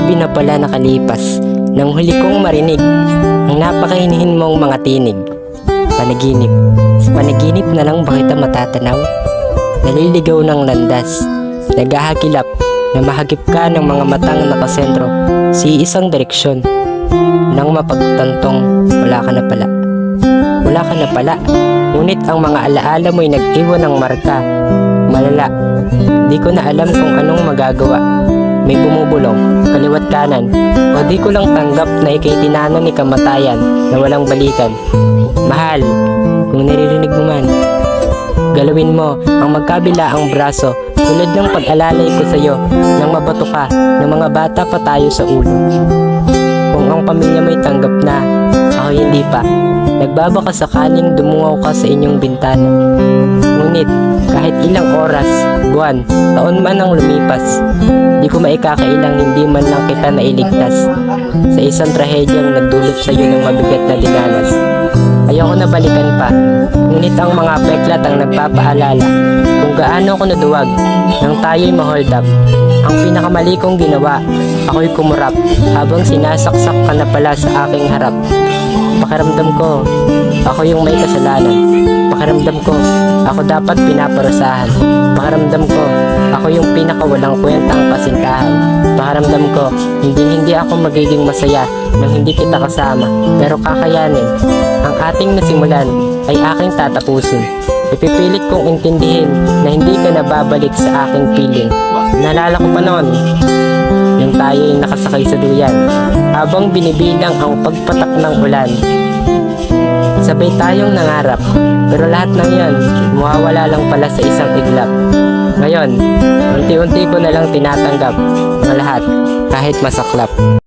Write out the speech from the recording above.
gabi na pala nakalipas nang huli kong marinig ang napakahinhin mong mga tinig. Panaginip. Sa panaginip na lang ba kita matatanaw? Naliligaw ng landas. Naghahagilap na mahagip ka ng mga matang nakasentro sa isang direksyon. Nang mapagtantong, wala ka na pala. Wala ka na pala. Ngunit ang mga alaala mo'y nag-iwan ng marka. Malala. Di ko na alam kung anong magagawa. May bumubulong, kaliwat kanan. O di ko lang tanggap na ikay tinanan ni kamatayan na walang balikan. Mahal, kung naririnig mo man, galawin mo ang magkabila ang braso tulad ng pag-alalay ko sa'yo nang mabato ka ng mga bata pa tayo sa ulo. Kung ang pamilya mo'y tanggap na, ako hindi pa. Nagbabaka sakaling dumungaw ka sa inyong bintana. Ngunit kahit ilang oras, buwan, taon man ang lumipas, di ko maikakailang hindi man lang kita nailigtas sa isang trahedyang nagdulot sa iyo ng mabigat na dinanas. Ayoko na balikan pa, ngunit ang mga peklat ang nagpapaalala kung gaano ko naduwag nang tayo'y ma-hold up. Ang pinakamali kong ginawa, ako'y kumurap habang sinasaksak ka na pala sa aking harap. Pakiramdam ko, ako yung may kasalanan. Pakiramdam ko, ako dapat pinaparusahan. Pakiramdam ko, ako yung pinakawalang kwentang kasintahan. Pakiramdam ko, hindi ako magiging masaya nang hindi kita kasama. Pero kakayanin, ang ating nasimulan ay aking tatapusin. Ipipilit kong intindihin na hindi ka nababalik sa aking piling. Naalala ko pa noon, yung tayo'y nakasakay sa duyan habang binibilang ang pagpatak ng ulan. Sabay tayong nangarap, pero lahat ng yan mawawala lang pala sa isang iglap. Ngayon, unti-unti ko na lang tinatanggap ang lahat kahit masaklap.